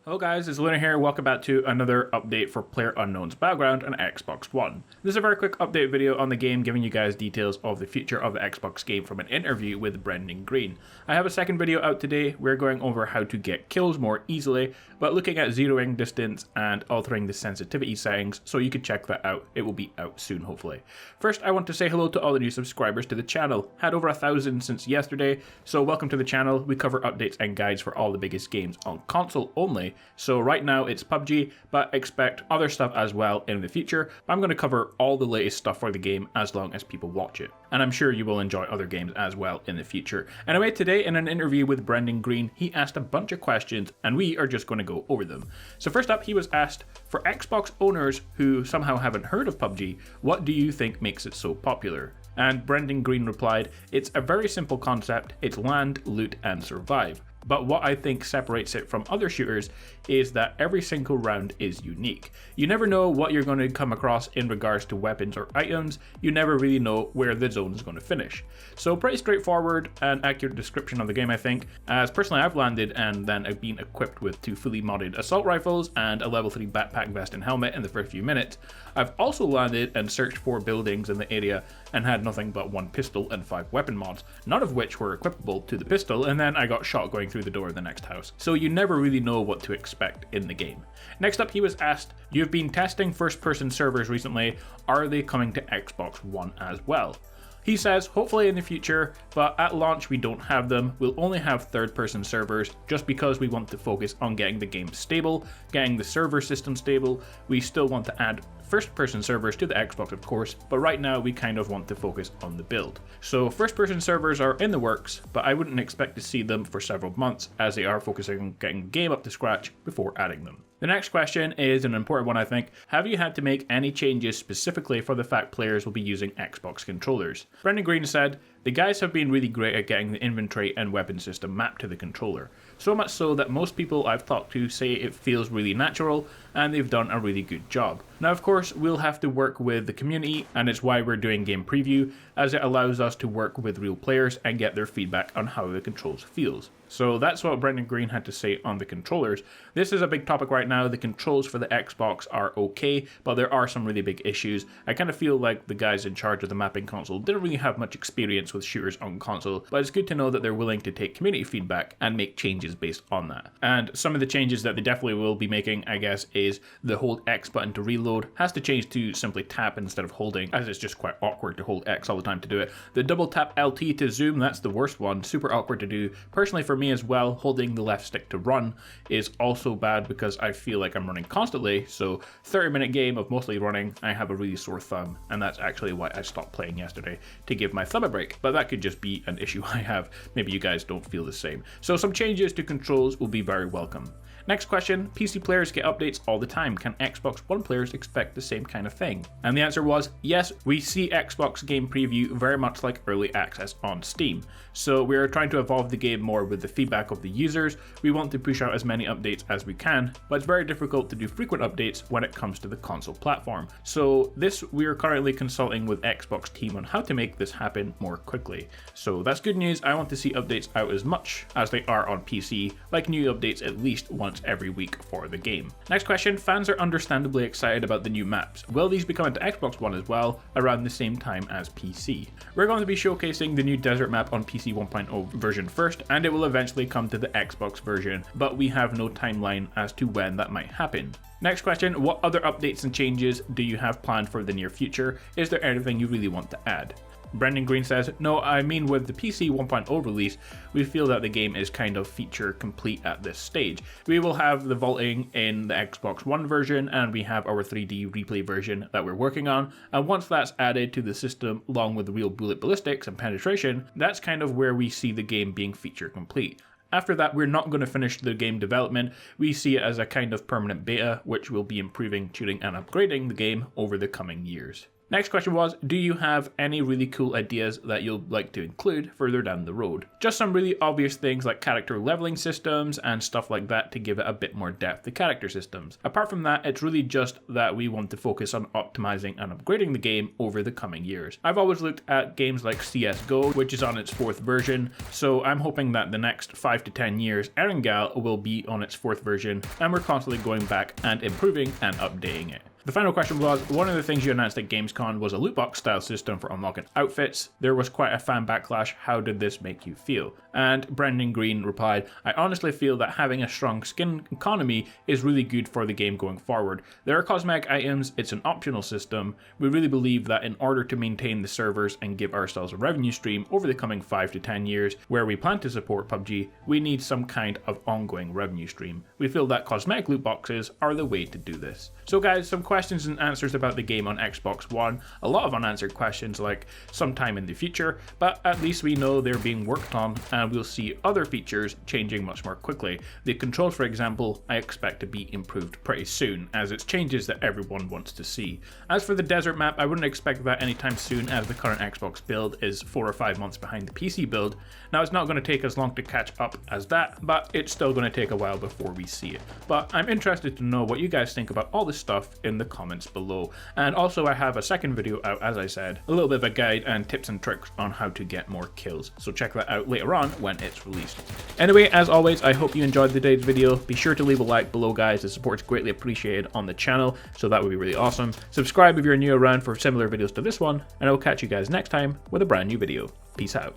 Hello guys, it's Luna here. Welcome back to another update for Playerunknown's Battleground on Xbox One. This is a very quick update video on the game, giving you guys details of the future of the Xbox game from an interview with Brendan Green. I have a second video out today. We're going over how to get kills more easily, but looking at zeroing distance and altering the sensitivity settings, so you can check that out. It will be out soon, hopefully. First, I want to say hello to all the new subscribers to the channel. Had over 1,000 since yesterday, so welcome to the channel. We cover updates and guides for all the biggest games on console only. So right now it's PUBG, but expect other stuff as well in the future. I'm going to cover all the latest stuff for the game as long as people watch it. And I'm sure you will enjoy other games as well in the future. Anyway, today in an interview with Brendan Green, he asked a bunch of questions and we are just going to go over them. So first up, he was asked, for Xbox owners who somehow haven't heard of PUBG, what do you think makes it so popular? And Brendan Green replied, it's a very simple concept, it's land, loot and survive. But what I think separates it from other shooters is that every single round is unique. You never know what you're going to come across in regards to weapons or items. You never really know where the zone is going to finish. So pretty straightforward and accurate description of the game, I think, as personally I've landed and then I've been equipped with 2 fully modded assault rifles and a level 3 backpack vest and helmet in the first few minutes. I've also landed and searched for buildings in the area and had nothing but 1 pistol and 5 weapon mods, none of which were equipable to the pistol, and then I got shot going through the door of the next house. So you never really know what to expect in the game. Next up, he was asked, you've been testing first-person servers recently, are they coming to Xbox One as well? He says, hopefully in the future, but at launch we don't have them. We'll only have third-person servers just because we want to focus on getting the game stable, getting the server system stable. We still want to add first-person servers to the Xbox, of course, but right now we kind of want to focus on the build. So first-person servers are in the works, but I wouldn't expect to see them for several months as they are focusing on getting the game up to scratch before adding them. The next question is an important one, I think. Have you had to make any changes specifically for the fact players will be using Xbox controllers? Brendan Green said, the guys have been really great at getting the inventory and weapon system mapped to the controller. So much so that most people I've talked to say it feels really natural and they've done a really good job. Now of course we'll have to work with the community, and it's why we're doing game preview, as it allows us to work with real players and get their feedback on how the controls feels. So that's what Brendan Green had to say on the controllers. This is a big topic right now. The controls for the Xbox are okay, but there are some really big issues. I kind of feel like the guys in charge of the mapping console didn't really have much experience with shooters on console, but it's good to know that they're willing to take community feedback and make changes based on that. And some of the changes that they definitely will be making, I guess, is the hold X button to reload has to change to simply tap instead of holding, as it's just quite awkward to hold X all the time to do it. The double tap LT to zoom, that's the worst one, super awkward to do. Personally for me as well, holding the left stick to run is also bad because I feel like I'm running constantly, so 30-minute game of mostly running, I have a really sore thumb, and that's actually why I stopped playing yesterday, to give my thumb a break, but that could just be an issue I have. Maybe you guys don't feel the same. So some changes to controls will be very welcome. Next question, PC players get updates all the time. Can Xbox One players expect the same kind of thing? And the answer was, yes, we see Xbox game preview very much like early access on Steam. So we're trying to evolve the game more with the feedback of the users. We want to push out as many updates as we can, but it's very difficult to do frequent updates when it comes to the console platform. So this, we are currently consulting with Xbox team on how to make this happen more quickly. So that's good news. I want to see updates out as much as they are on PC, like new updates at least once every week for the game. Next question, fans are understandably excited about the new maps. Will these be coming to Xbox One as well, around the same time as PC? We're going to be showcasing the new desert map on PC 1.0 version first, and it will eventually come to the Xbox version, but we have no timeline as to when that might happen. Next question, what other updates and changes do you have planned for the near future? Is there anything you really want to add? Brendan Green says, no, I mean with the PC 1.0 release, we feel that the game is kind of feature complete at this stage. We will have the vaulting in the Xbox One version, and we have our 3D replay version that we're working on, and once that's added to the system along with the real bullet ballistics and penetration, that's kind of where we see the game being feature complete. After that, we're not going to finish the game development. We see it as a kind of permanent beta, which will be improving, tuning and upgrading the game over the coming years. Next question was, do you have any really cool ideas that you'll like to include further down the road? Just some really obvious things like character leveling systems and stuff like that to give it a bit more depth to character systems. Apart from that, it's really just that we want to focus on optimizing and upgrading the game over the coming years. I've always looked at games like CSGO, which is on its 4th version, so I'm hoping that the next 5 to 10 years, Erangel will be on its 4th version, and we're constantly going back and improving and updating it. The final question was, one of the things you announced at Gamescom was a loot box style system for unlocking outfits. There was quite a fan backlash. How did this make you feel? And Brendan Green replied, I honestly feel that having a strong skin economy is really good for the game going forward. There are cosmetic items, it's an optional system. We really believe that in order to maintain the servers and give ourselves a revenue stream over the coming 5 to 10 years, where we plan to support PUBG, we need some kind of ongoing revenue stream. We feel that cosmetic loot boxes are the way to do this. So guys, some questions and answers about the game on Xbox One. A lot of unanswered questions like sometime in the future, but at least we know they're being worked on and we'll see other features changing much more quickly. The controls, for example, I expect to be improved pretty soon as it's changes that everyone wants to see. As for the desert map, I wouldn't expect that anytime soon as the current Xbox build is 4 or 5 months behind the PC build. Now it's not going to take as long to catch up as that, but it's still going to take a while before we see it. But I'm interested to know what you guys think about all this stuff in the comments below. And also I have a second video out, as I said, a little bit of a guide and tips and tricks on how to get more kills. So check that out later on when it's released. Anyway, as always, I hope you enjoyed today's video. Be sure to leave a like below, guys. The support's greatly appreciated on the channel, so that would be really awesome. Subscribe if you're new around for similar videos to this one, and I will catch you guys next time with a brand new video. Peace out.